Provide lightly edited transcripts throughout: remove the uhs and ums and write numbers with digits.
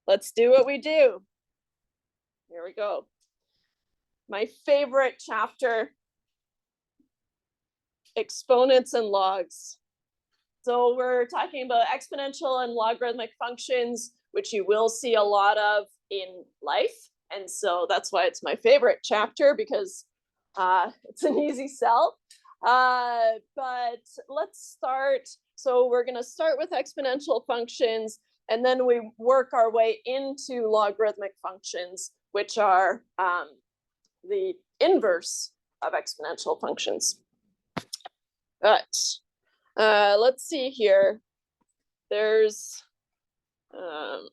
let's do what we do. Here we go. My favorite chapter, exponents and logs. So we're talking about exponential and logarithmic functions, which you will see a lot of in life. And so that's why it's my favorite chapter, because it's an easy sell. But let's start. So we're going to start with exponential functions, and then we work our way into logarithmic functions, which are the inverse of exponential functions. But let's see here. There's, I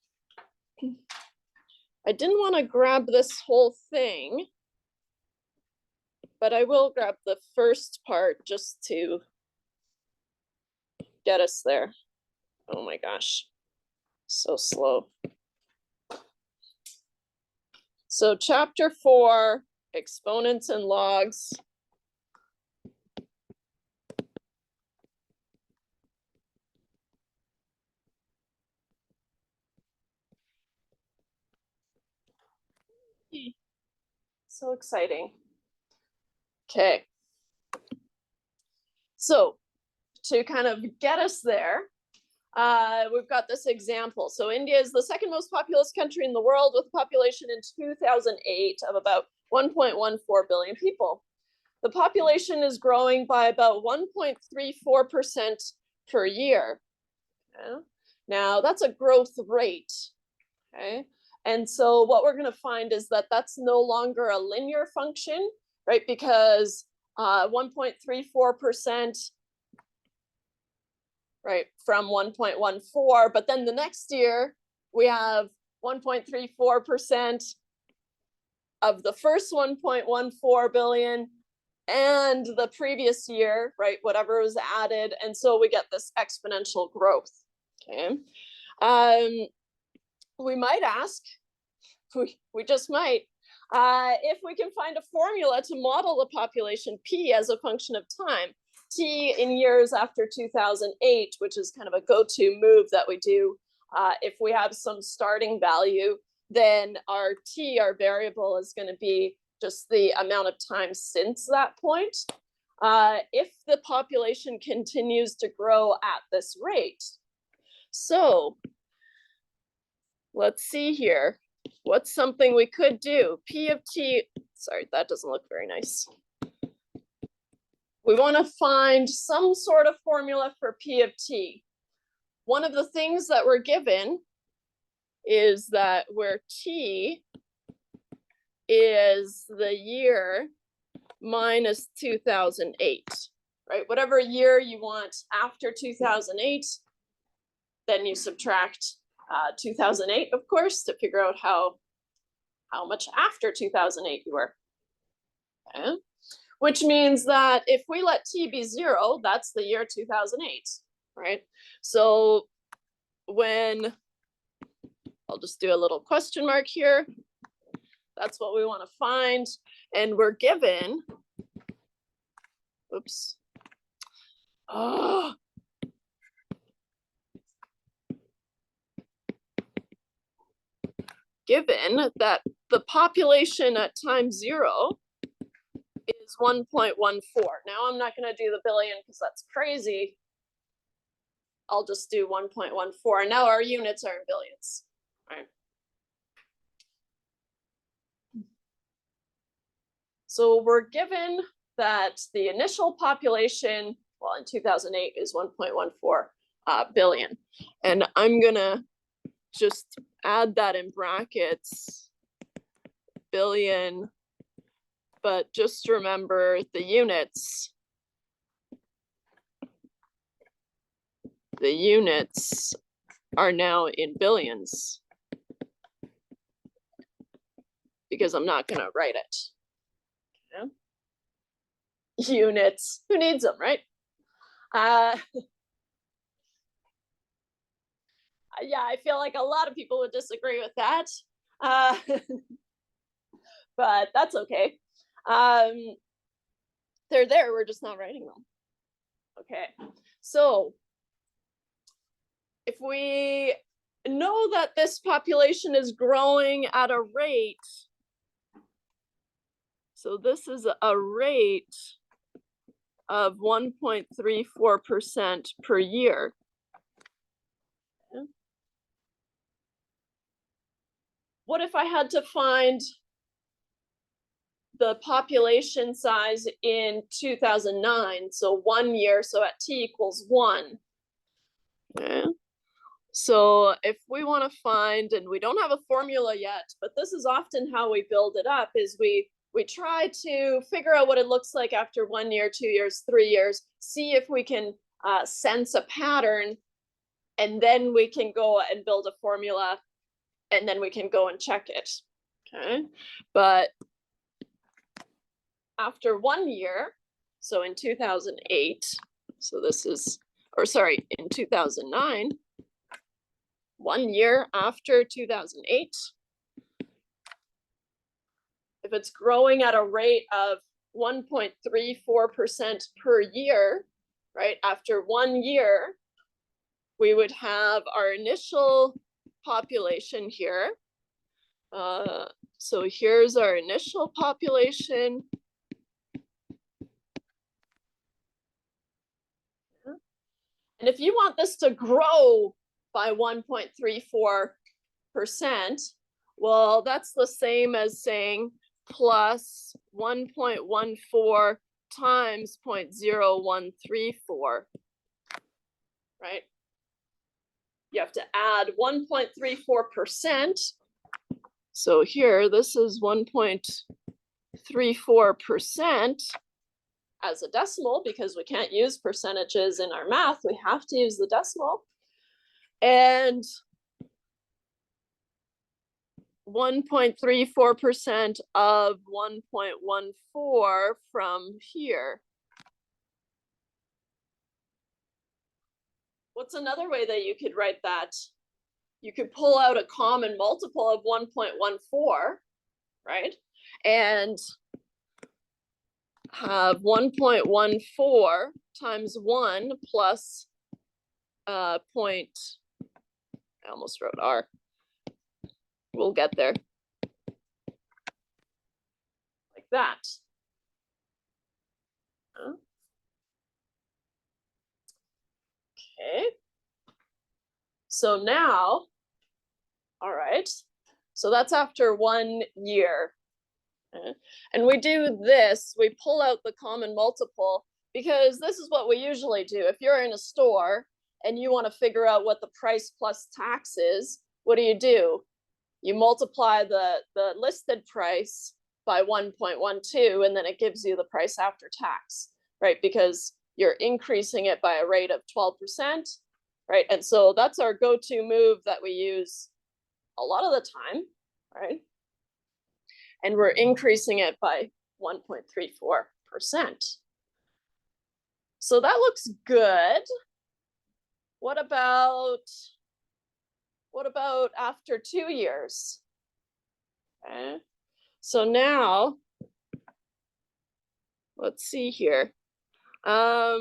didn't want to grab this whole thing, but I will grab the first part just to get us there. Oh my gosh, so slow. So chapter 4, exponents and logs. So exciting. Okay. So to kind of get us there, we've got this example. So India is the second most populous country in the world, with a population in 2008 of about 1.14 billion people. The population is growing by about 1.34% per year. Okay. Now that's a growth rate. Okay. And so what we're going to find is that that's no longer a linear function, right? Because 1.34%, right, from 1.14, but then the next year we have 1.34% of the first 1.14 billion and the previous year, right, whatever was added. And so we get this exponential growth. Okay. We might ask, we just might, if we can find a formula to model the population P as a function of time, T in years after 2008, which is kind of a go-to move that we do. If we have some starting value, then our T, our variable, is going to be just the amount of time since that point. If the population continues to grow at this rate. So let's see here. What's something we could do? P of T, sorry, that doesn't look very nice. We want to find some sort of formula for P of T. One of the things that we're given is that where T is the year minus 2008, right? Whatever year you want after 2008, then you subtract 2008, of course, to figure out how much after 2008 you were. Okay. Which means that if we let T be 0, that's the year 2008, right? So when, I'll just do a little question mark here. That's what we want to find. And we're given, oops. Oh. Given that the population at time 0 is 1.14. Now I'm not going to do the billion because that's crazy. I'll just do 1.14. Now our units are in billions, right? So we're given that the initial population, well, in 2008 is 1.14 billion. And I'm going to just add that in brackets, billion, but just remember the units. The units are now in billions because I'm not going to write it. Okay. Units, who needs them, right? Yeah, I feel like a lot of people would disagree with that, but that's okay. They're there, we're just not writing them. Okay, so if we know that this population is growing at a rate. So this is a rate of 1.34% per year. What if I had to find the population size in 2009? So 1 year, so at t equals 1. Okay. So if we want to find, and we don't have a formula yet, but this is often how we build it up, is we try to figure out what it looks like after 1 year, 2 years, 3 years, see if we can sense a pattern, and then we can go and build a formula, and then we can go and check it. Okay, but after 1 year, so in 2008, so this is, or sorry, in 2009, 1 year after 2008, if it's growing at a rate of 1.34% per year, right, after 1 year, we would have our initial population here. So here's our initial population. And if you want this to grow by 1.34%, well, that's the same as saying plus 1.14 times 0.0134, right? You have to add 1.34%. So here, this is 1.34% as a decimal, because we can't use percentages in our math. We have to use the decimal. And 1.34% of 1.14 from here. What's another way that you could write that? You could pull out a common multiple of 1.14, right? And have 1.14 times 1 plus point, I almost wrote R. We'll get there. Like that. Okay. So now, all right, so that's after 1 year. And we do this, we pull out the common multiple, because this is what we usually do. If you're in a store and you want to figure out what the price plus tax is, what do? You multiply the listed price by 1.12, and then it gives you the price after tax, right? Because you're increasing it by a rate of 12%, right? And so that's our go-to move that we use a lot of the time, right? And we're increasing it by 1.34%. So that looks good. What about after 2 years? Okay. So now, let's see here. How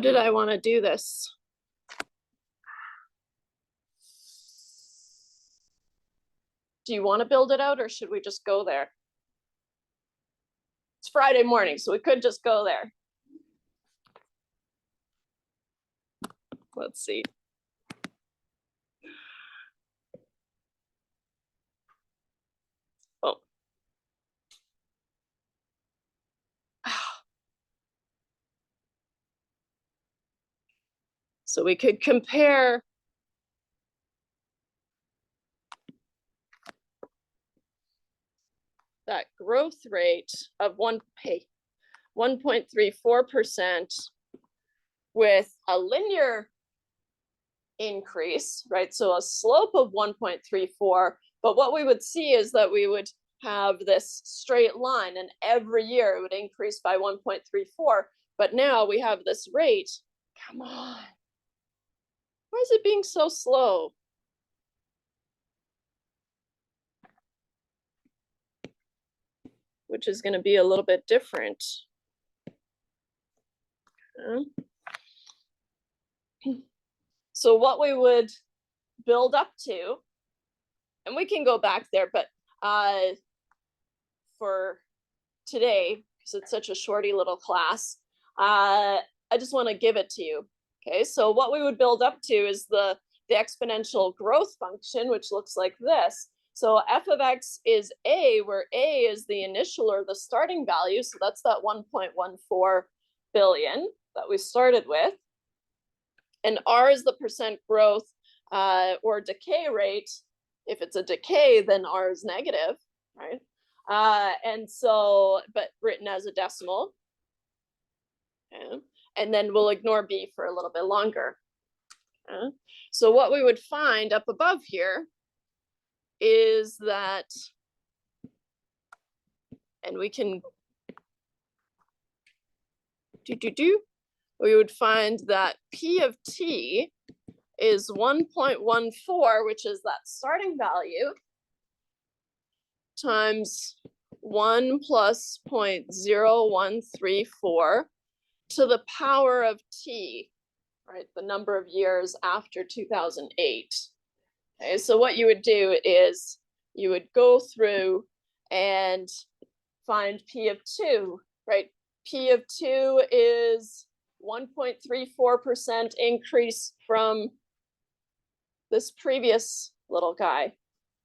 did I want to do this? Do you want to build it out, or should we just go there? It's Friday morning, so we could just go there. Let's see. Oh. So we could compare that growth rate of 1.34% with a linear increase, right? So a slope of 1.34, but what we would see is that we would have this straight line, and every year it would increase by 1.34. But now we have this rate. Come on. Why is it being so slow? Which is going to be a little bit different. So what we would build up to, and we can go back there, but for today, because it's such a shorty little class, I just want to give it to you. Okay, so what we would build up to is the exponential growth function, which looks like this. So f of x is a, where a is the initial or the starting value. So that's that 1.14 billion that we started with. And r is the percent growth or decay rate. If it's a decay, then r is negative, right? And so, but written as a decimal. Okay. And then we'll ignore b for a little bit longer. Okay. So what we would find up above here is that, and we can we would find that p of t is 1.14, which is that starting value, times 1 plus 0.0134 to the power of t, right? The number of years after 2008. Okay, so what you would do is you would go through and find p of 2, right? P of 2 is 1.34% increase from this previous little guy,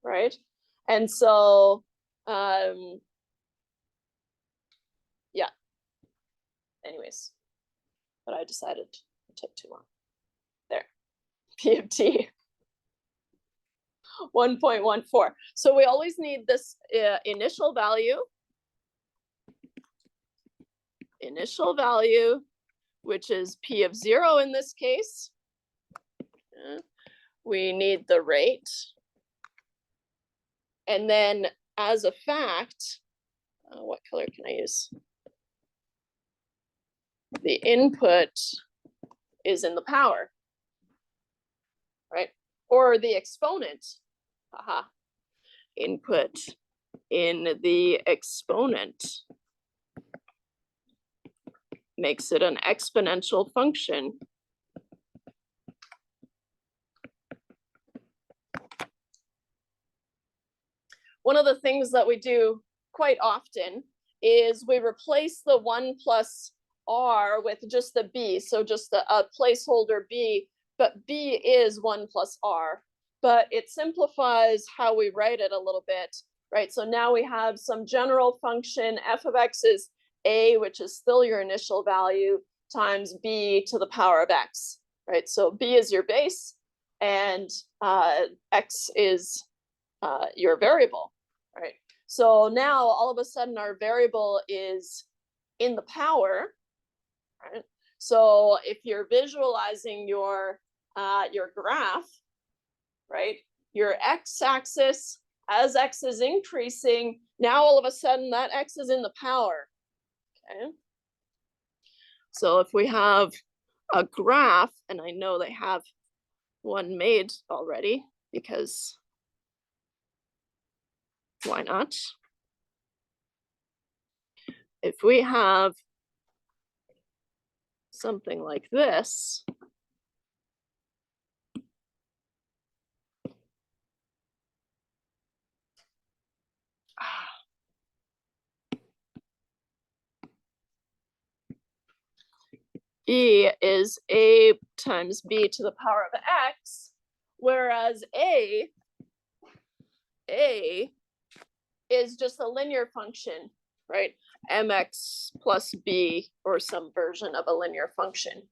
right? And so, yeah. Anyways, but I decided it took too long. There, P of t, 1.14. So we always need this initial value, which is p of 0 in this case. We need the rate. And then as a fact, what color can I use? The input is in the power, right? Or the exponent, haha. Input in the exponent makes it an exponential function. One of the things that we do quite often is we replace the 1 plus r with just the b, so just a placeholder b, but b is 1 plus r, but it simplifies how we write it a little bit, right? So now we have some general function, f of x is a, which is still your initial value, times b to the power of x, right? So b is your base, and x is your variable, right? So now all of a sudden our variable is in the power, right? So if you're visualizing your graph, right, your x-axis, as x is increasing, now all of a sudden that x is in the power, okay? So if we have a graph, and I know they have one made already, because why not? If we have something like this, b is a times b to the power of x, whereas a is just a linear function, right? mx plus b, or some version of a linear function,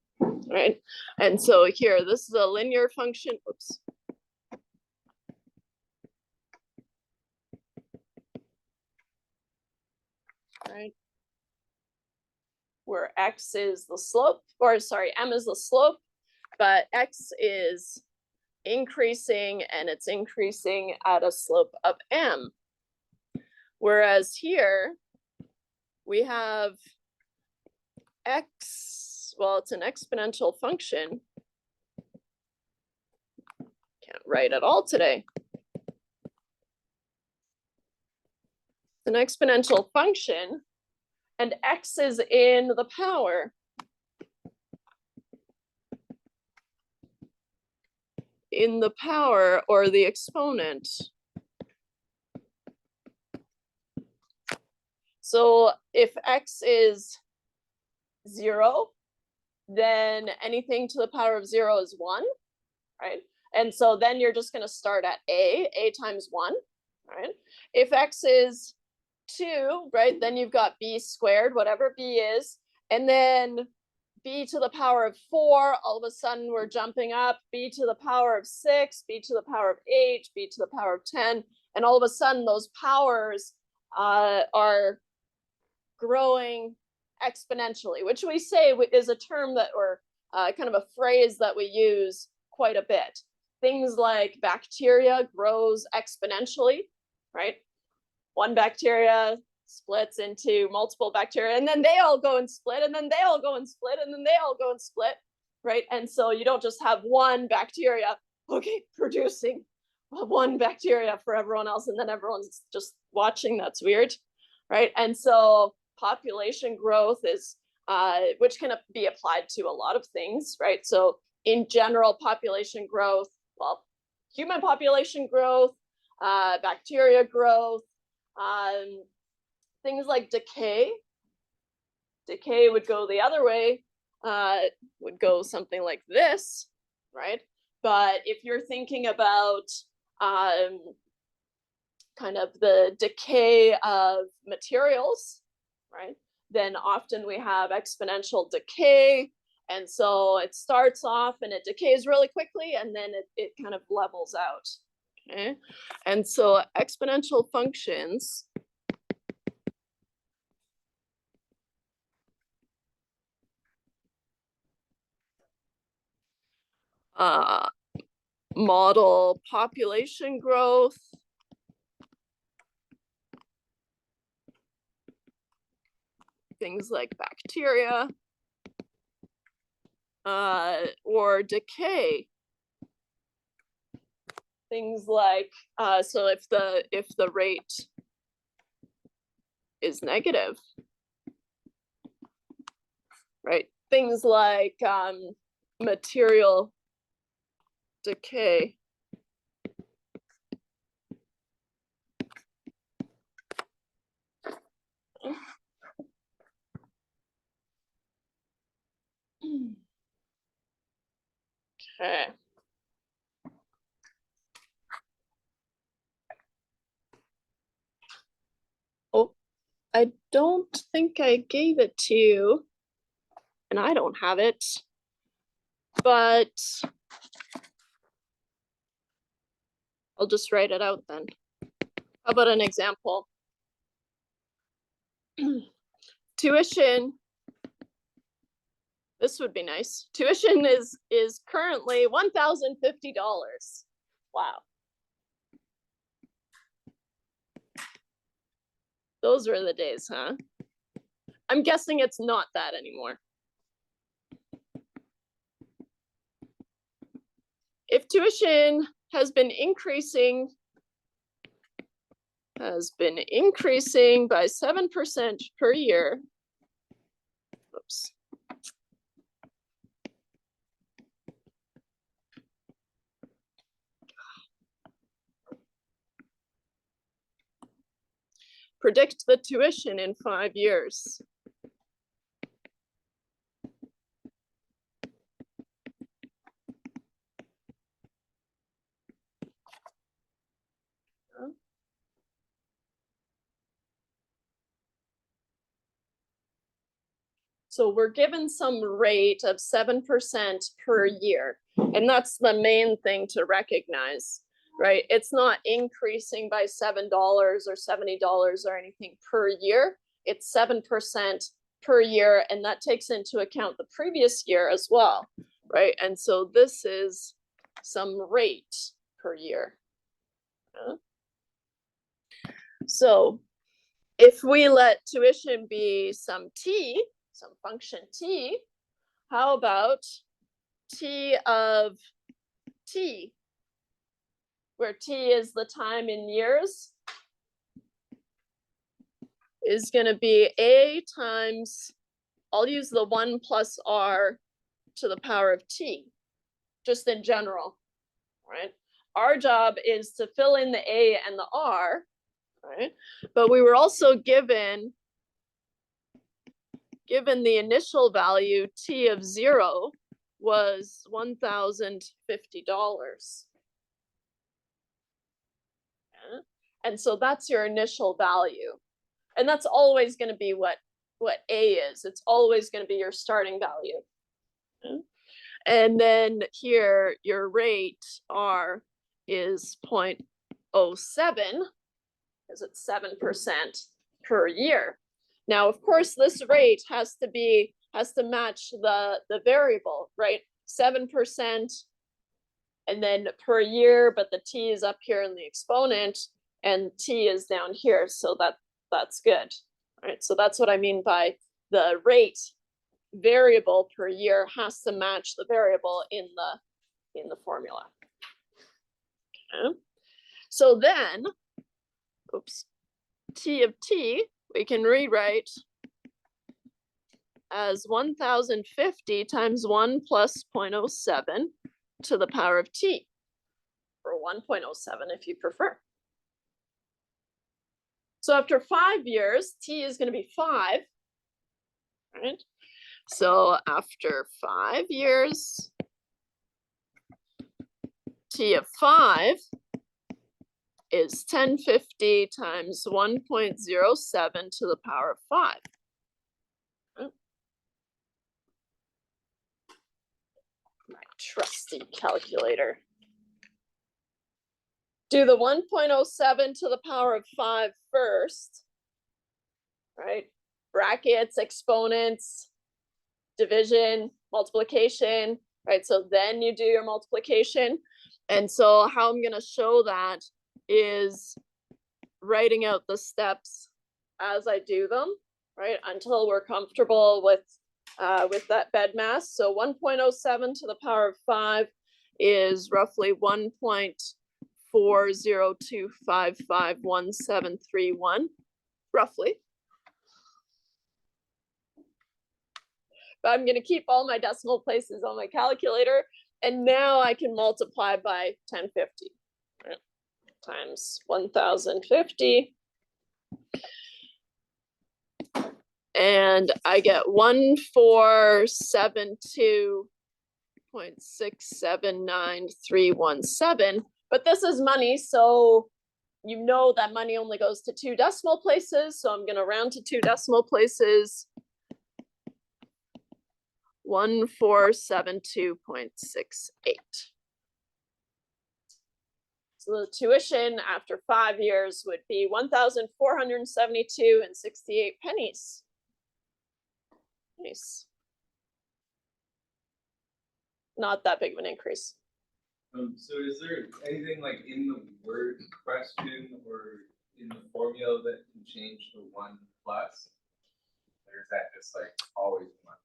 right? And so here, this is a linear function, oops. Right? Where x is the slope, or sorry, m is the slope, but x is increasing, and it's increasing at a slope of m. Whereas here, we have x, well, it's an exponential function. Can't write at all today. It's an exponential function, and x is in the power. in the power or the exponent. So if x is 0, then anything to the power of 0 is 1, right? And so then you're just going to start at a times 1, right? If x is 2, right, then you've got b squared, whatever b is, and then b to the power of 4, all of a sudden we're jumping up, b to the power of 6, b to the power of 8, b to the power of 10, and all of a sudden those powers are growing exponentially, which we say is a term that, or kind of a phrase that we use quite a bit. Things like bacteria grows exponentially, right? One bacteria splits into multiple bacteria, and then they all go and split, and then they all go and split, and then they all go and split, right? And so you don't just have one bacteria, okay, producing one bacteria for everyone else, and then everyone's just watching. That's weird, right? And so population growth is, which can be applied to a lot of things, right? So in general, population growth, well, human population growth, bacteria growth, things like decay. Decay would go the other way, would go something like this, right? But if you're thinking about kind of the decay of materials, right, then often we have exponential decay. And so it starts off and it decays really quickly, and then it kind of levels out. Okay, and so exponential functions model population growth, things like bacteria, or decay, things like so if the rate is negative, right, things like material decay. Okay. Oh, I don't think I gave it to you, and I don't have it, but I'll just write it out then. How about an example? Tuition, this would be nice. Tuition is currently $1,050. Wow. Those were the days, huh? I'm guessing it's not that anymore. If tuition has been increasing by 7% per year, oops. Predict the tuition in 5 years. So we're given some rate of 7% per year, and that's the main thing to recognize, right? It's not increasing by $7 or $70 or anything per year. It's 7% per year, and that takes into account the previous year as well, right? And so this is some rate per year. So if we let tuition be some t, some function t, how about t of t, where t is the time in years, is going to be a times, I'll use the 1 plus r to the power of t, just in general, right? Our job is to fill in the A and the R, right? But we were also given the initial value T of 0 was $1,050. Yeah? And so that's your initial value. And that's always going to be what A is. It's always going to be your starting value. Yeah? And then here, your rate R is 0.07, because it's 7% per year. Now, of course, this rate has to match the variable, right? 7% and then per year, but the T is up here in the exponent and T is down here. So that's good. All right. So that's what I mean by the rate variable per year has to match the variable in the formula. Okay. So then, oops, T of T, we can rewrite as 1,050 times 1 plus 0.07 to the power of T, or 1.07 if you prefer. So after 5 years, T is going to be 5, right? So after 5 years, T of 5 is 1050 times 1.07 to the power of 5. My trusty calculator. Do the 1.07 to the power of 5 first, right? Brackets, exponents, division, multiplication, right? So then you do your multiplication. And so how I'm going to show that is writing out the steps as I do them, right? Until we're comfortable with that bed mass. So 1.07 to the power of 5 is roughly 1.402551731, roughly. But I'm going to keep all my decimal places on my calculator, and now I can multiply by 1050, right? Times 1,050. And I get 1,472.679317. But this is money, so you know that money only goes to 2 decimal places. So I'm going to round to 2 decimal places. 1,472.68. So the tuition after 5 years would be 1,472.68 pennies. Nice. Not that big of an increase. So is there anything like in the word question or in the formula that can change to 1 plus? Or is that just like always 1?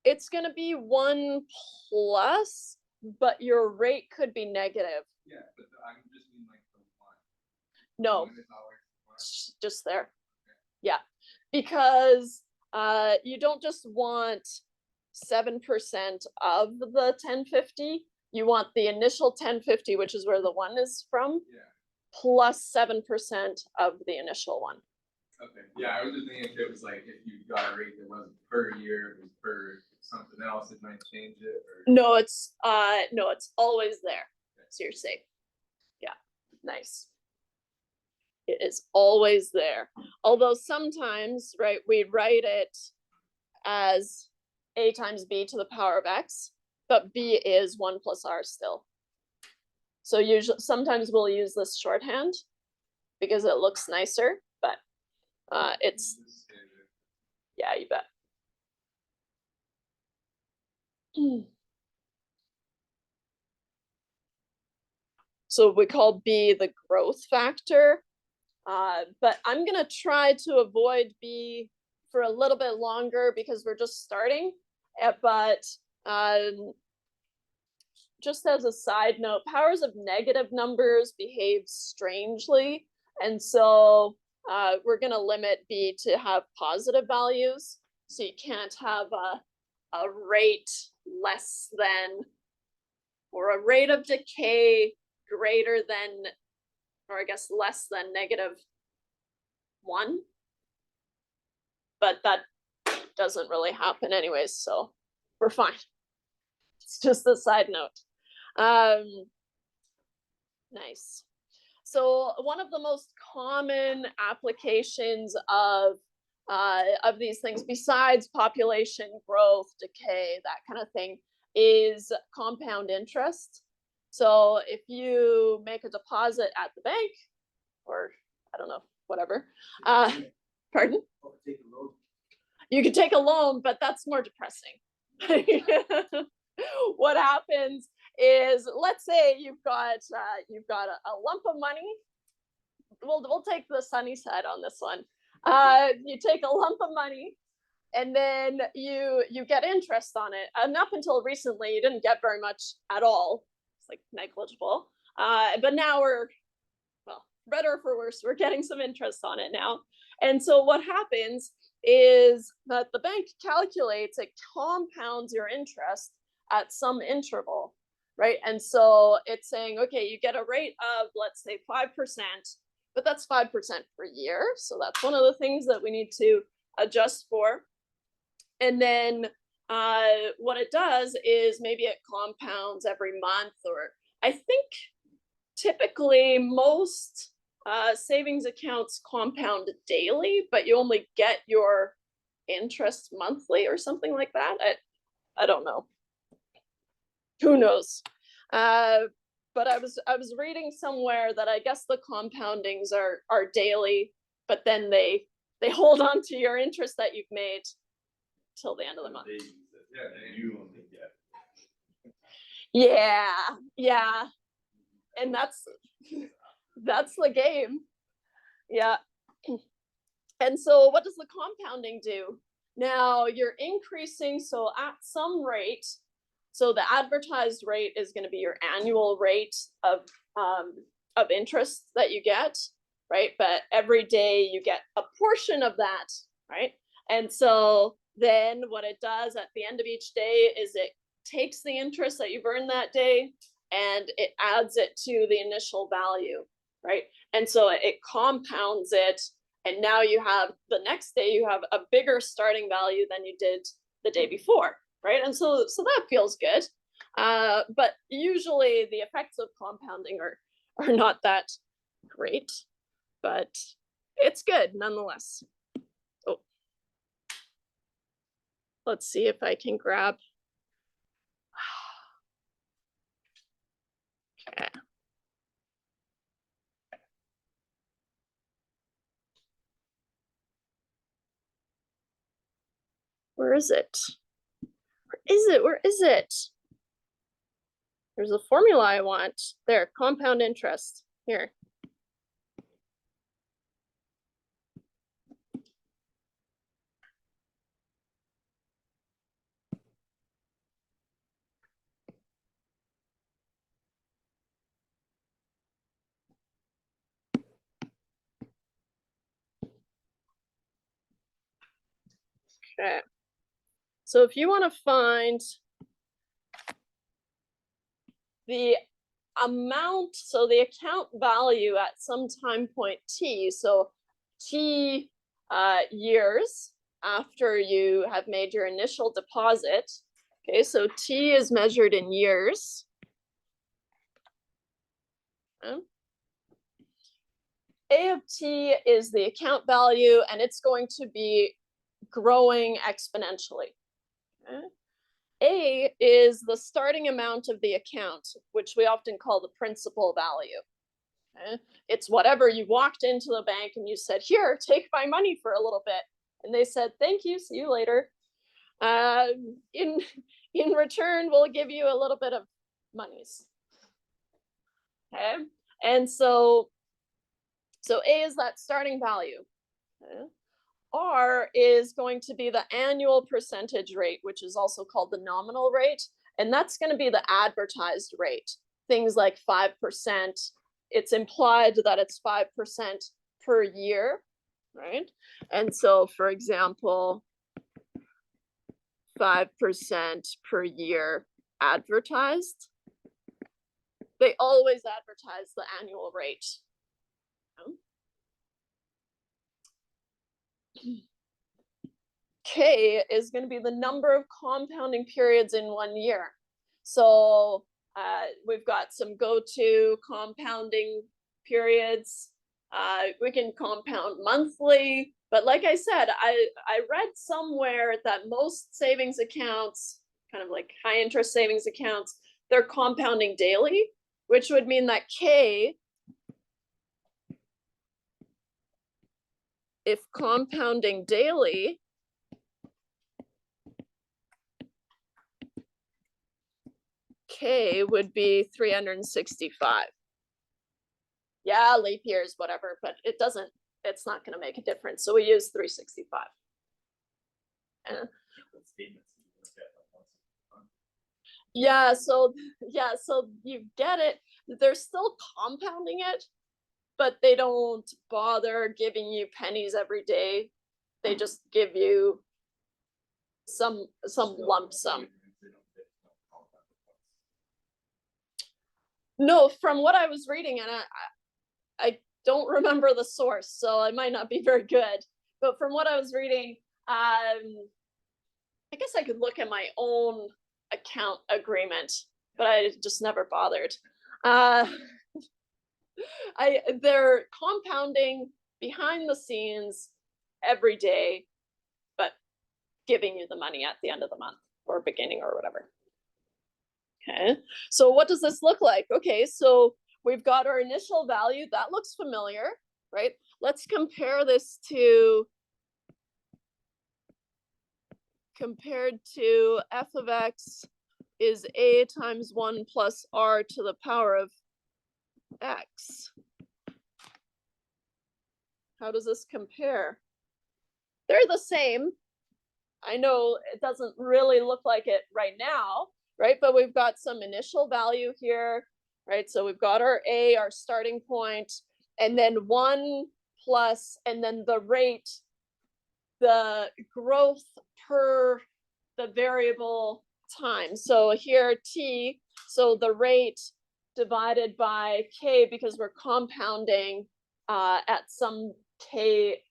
It's gonna be 1 plus, but your rate could be negative. Yeah, but I'm just mean like the 1. No, 1 is always 1? just there. Okay. Yeah, because you don't just want 7% of the 1050. You want the initial 1050, which is where the 1 is from, Yeah. plus 7% of the initial 1. Okay. Yeah, I was just thinking if it was like if you got a rate that wasn't per year, it was per something else, it might change it. Or... No, it's always there. Okay. So you're safe. Yeah, nice. It is always there. Although sometimes, right, we write it as A times B to the power of X, but B is 1 plus R still. So usually, sometimes we'll use this shorthand because it looks nicer, but it's, yeah, you bet. So we call B the growth factor, but I'm gonna try to avoid B for a little bit longer because we're just starting. But just as a side note, powers of negative numbers behave strangely, and so we're gonna limit B to have positive values. So you can't have a rate less than or a rate of decay greater than, or I guess less than -1. But that doesn't really happen anyways, so we're fine. It's just a side note. Nice. So one of the most common applications of these things, besides population growth, decay, that kind of thing, is compound interest. So if you make a deposit at the bank, or I don't know, whatever, pardon? You could take a loan, but that's more depressing. What happens is, let's say you've got a lump of money. We'll take the sunny side on this one. You take a lump of money, and then you get interest on it. And up until recently, you didn't get very much at all. It's like negligible. But now we're, well, better or for worse, we're getting some interest on it now. And so what happens is that the bank calculates, it compounds your interest at some interval, right? And so it's saying, okay, you get a rate of, let's say, 5%, but that's 5% per year. So that's one of the things that we need to adjust for. And then what it does is maybe it compounds every month, or I think typically most savings accounts compound daily, but you only get your interest monthly or something like that. I don't know. Who knows? But I was reading somewhere that I guess the compoundings are daily, but then they hold on to your interest that you've made till the end of the month. Yeah. And that's the game. Yeah. And so what does the compounding do? Now you're increasing, so at some rate, so the advertised rate is going to be your annual rate of interest that you get, right? But every day you get a portion of that, right? And so then what it does at the end of each day is it takes the interest that you've earned that day and it adds it to the initial value, right? And so it compounds it, and now you have, the next day you have a bigger starting value than you did the day before, right? And so that feels good. But usually the effects of compounding are not that great, but it's good nonetheless. Oh, let's see if I can grab. Okay. Where is it? Where is it? There's a formula I want. There, compound interest. Here. Okay. So if you want to find the amount, so the account value at some time point t, so t years after you have made your initial deposit. Okay, so t is measured in years. Okay. A of t is the account value, and it's going to be growing exponentially. Okay. A is the starting amount of the account, which we often call the principal value. Okay. It's whatever you walked into the bank and you said, here, take my money for a little bit. And they said, thank you, see you later. In return, we'll give you a little bit of monies. Okay. And so A is that starting value. Okay. R is going to be the annual percentage rate, which is also called the nominal rate. And that's going to be the advertised rate. Things like 5%. It's implied that it's 5% per year, right? And so, for example, 5% per year advertised. They always advertise the annual rate. K is going to be the number of compounding periods in 1 year. So we've got some go-to compounding periods. We can compound monthly, but like I said, I read somewhere that most savings accounts, kind of like high interest savings accounts, they're compounding daily, which would mean that K, if compounding daily, K would be 365. Yeah, leap years, whatever, but it's not going to make a difference. So we use 365. Yeah, so you get it. They're still compounding it, but they don't bother giving you pennies every day. They just give you some lump sum. No, from what I was reading, and I don't remember the source, so I might not be very good. But from what I was reading, I guess I could look at my own account agreement, but I just never bothered. They're compounding behind the scenes every day, but giving you the money at the end of the month or beginning or whatever. Okay, so what does this look like? Okay, so we've got our initial value. That looks familiar, right? Let's compare this to compared to f of x is a times 1 plus r to the power of x. How does this compare? They're the same. I know it doesn't really look like it right now, right? But we've got some initial value here, right? So we've got our a, our starting point, and then 1 plus, and then the rate, the growth per the variable time. So here t, so the rate divided by k, because we're compounding at some k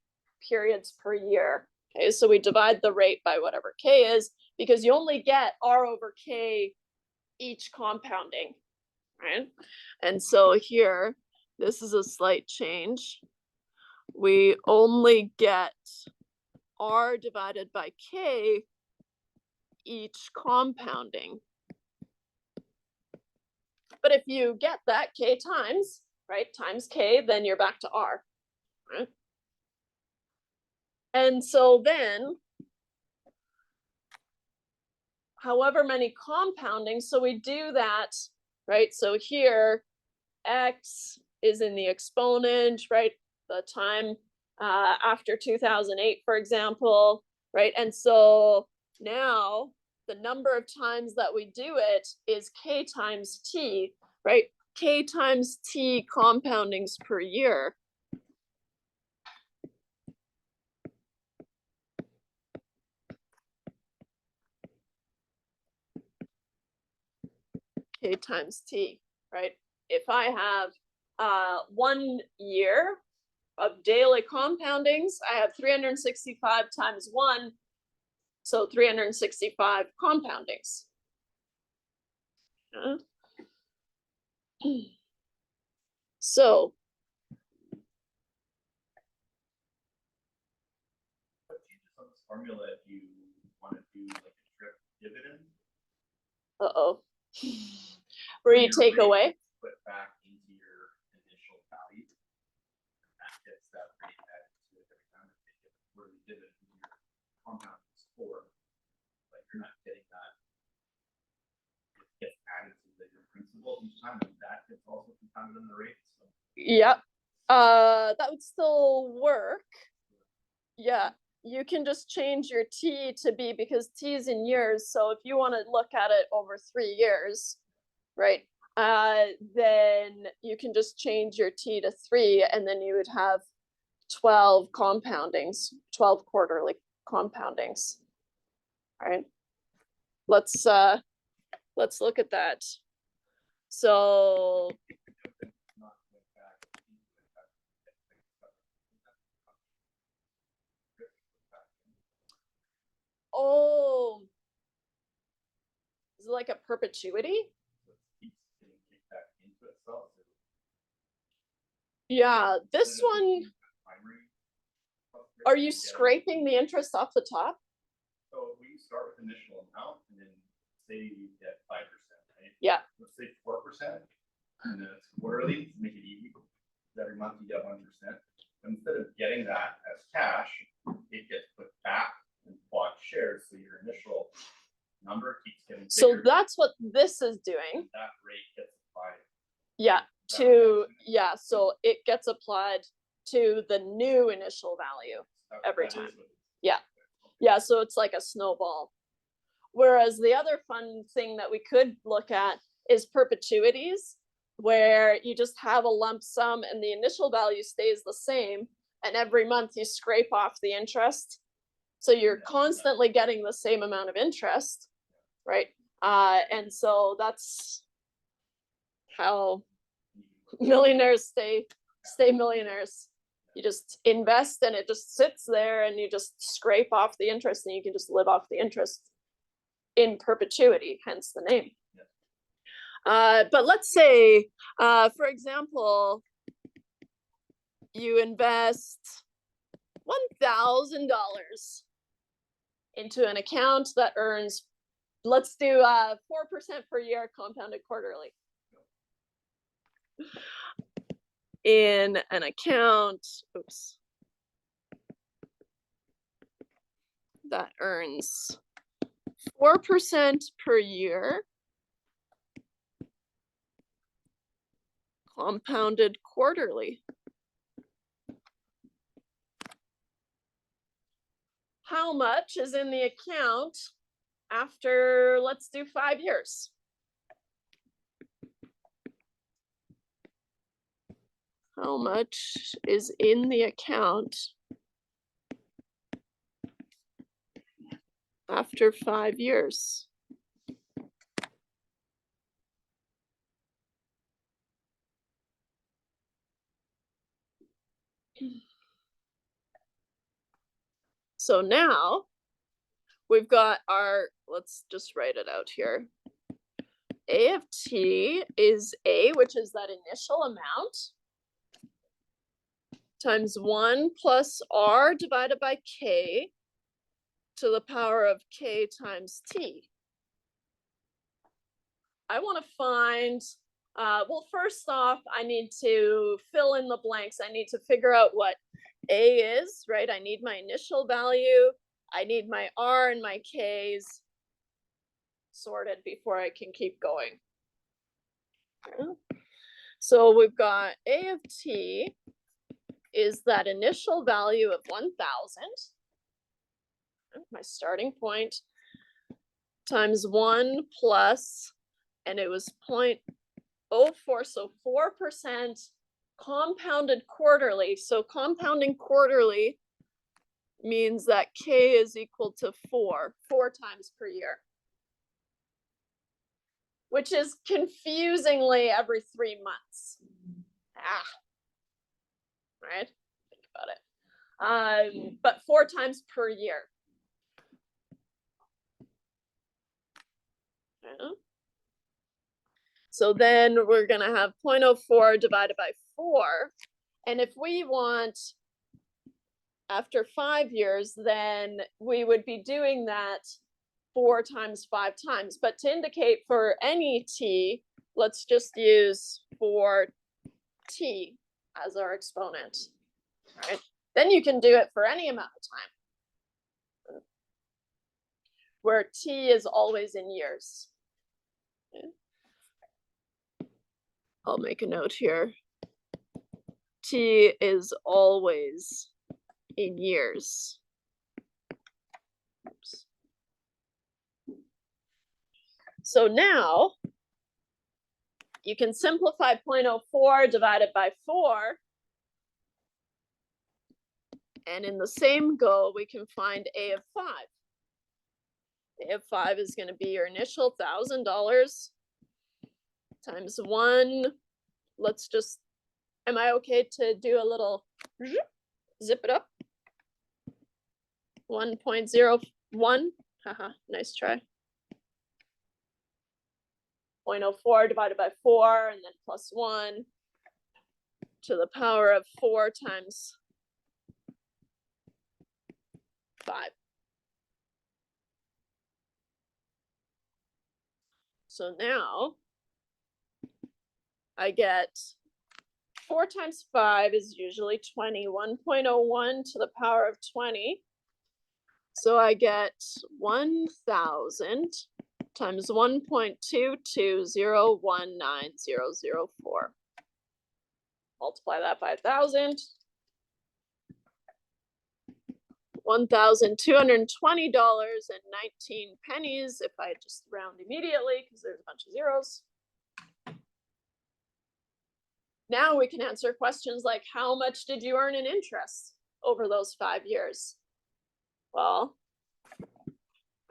periods per year. Okay, so we divide the rate by whatever k is, because you only get r over k each compounding, right? And so here, this is a slight change. We only get r divided by k each compounding. But if you get that k times, right, times k, then you're back to r, right? And so then, however many compounding, so we do that, right? So here, x is in the exponent, right? The time after 2008, for example, right? And so now the number of times that we do it is k times t, right? K times t compoundings per year. K times t, right? If I have 1 year of daily compoundings, I have 365 times 1, so 365 compoundings. So what changes on this formula if you want to do like a drip dividend? uh-oh. Where you take away? Put back into your initial value. That gets that rate added to it every time you take it. Where you did it in your compound score, like you're not getting that. It gets added to your principal each time, and that gets also compounded in the rate. So. Yep. That would still work. Yeah. You can just change your t to b, because t is in years. So if you want to look at it over 3 years, right, then you can just change your t to 3, and then you would have 12 compoundings, 12 quarterly compoundings. All right. Let's look at that. So oh, is it like a perpetuity? Yeah, this one, are you scraping the interest off the top? So we start with initial amount and then say you get 5%, right? Yeah. Let's say 4%, and then it's quarterly to make it easy. Every month you get 1%. Instead of getting that as cash, it gets put back in bought shares, so your initial number keeps getting bigger. So that's what this is doing. And that rate gets applied. Yeah, yeah, so it gets applied to the new initial value every time. Yeah. Yeah, so it's like a snowball. Whereas the other fun thing that we could look at is perpetuities, where you just have a lump sum and the initial value stays the same, and every month you scrape off the interest. So you're constantly getting the same amount of interest, right? And so that's how millionaires stay millionaires. You just invest and it just sits there and you just scrape off the interest and you can just live off the interest in perpetuity, hence the name. But let's say, for example, you invest $1,000 into an account that earns, let's do 4% per year compounded quarterly. In an account, oops, that earns 4% per year, compounded quarterly. How much is in the account after, let's do 5 years? How much is in the account after 5 years? So now we've got our, let's just write it out here. A of t is A, which is that initial amount, times 1 plus r divided by k to the power of k times t. I want to find, well, first off, I need to fill in the blanks. I need to figure out what A is, right? I need my initial value. I need my R and my K's sorted before I can keep going. So we've got A of t is that initial value of 1,000, my starting point, times 1 plus, and it was 0.04, so 4% compounded quarterly. So compounding quarterly means that k is equal to 4 times per year, which is confusingly every 3 months. Right? Think about it. But 4 times per year. Yeah. So then we're going to have 0.04 divided by 4. And if we want, after 5 years, then we would be doing that 4 times 5 times. But to indicate for any t, let's just use 4t as our exponent. Right? Then you can do it for any amount of time, where t is always in years. Okay. I'll make a note here. T is always in years. Oops. So now you can simplify 0.04 divided by 4. And in the same go, we can find A of 5. A of 5 is going to be your initial $1,000 times 1. Let's just, am I okay to do a little zip it up? 1.01. Haha, nice try. 0.04 divided by 4, and then plus 1 to the power of 4 times 5. So now I get 4 times 5 is usually 20, 1.01 to the power of 20. So I get 1,000 times 1.22019,004. Multiply that by 1,000. $1,220.19 if I just round immediately because there's a bunch of zeros. Now we can answer questions like, how much did you earn in interest over those 5 years? Well,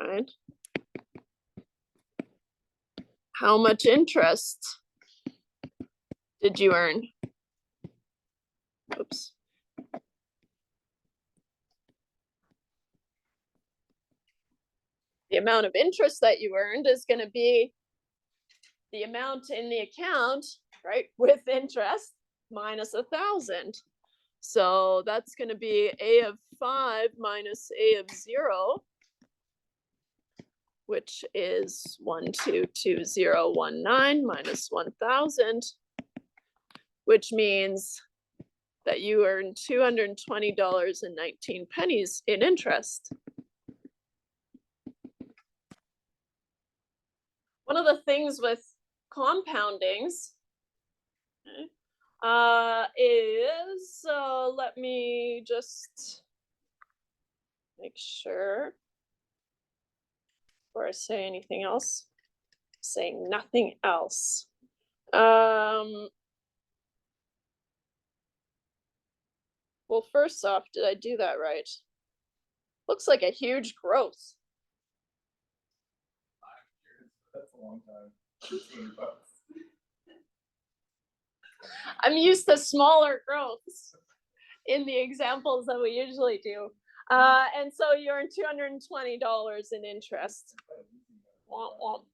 right. How much interest did you earn? Oops. The amount of interest that you earned is going to be the amount in the account, right, with interest minus 1,000. So that's going to be A of 5 minus A of 0, which is 122019 minus 1,000, which means that you earn $220.19 in interest. One of the things with compoundings is, let me just make sure before I say anything else, saying nothing else. Well, first off, did I do that right? Looks like a huge growth. That's a long time. $200. I'm used to smaller growths in the examples that we usually do. And so you earn $220 in interest. Womp womp.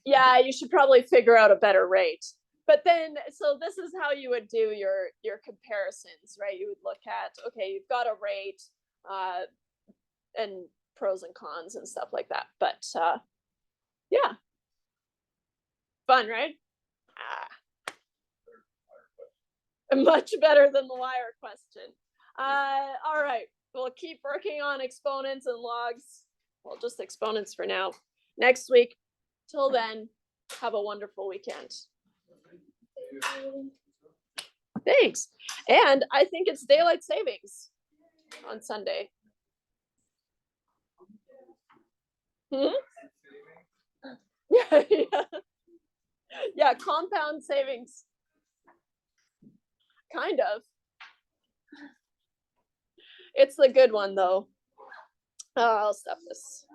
Yeah, you should probably figure out a better rate. But then, so this is how you would do your comparisons, right? You would look at, okay, you've got a rate and pros and cons and stuff like that. But yeah, fun, right? Much better than the wire question. All right, we'll keep working on exponents and logs. Well, just exponents for now. Next week. Till then, have a wonderful weekend. Thanks. And I think it's daylight savings on Sunday. Hmm? Yeah, yeah, compound savings. Kind of. It's the good one though. I'll stop this.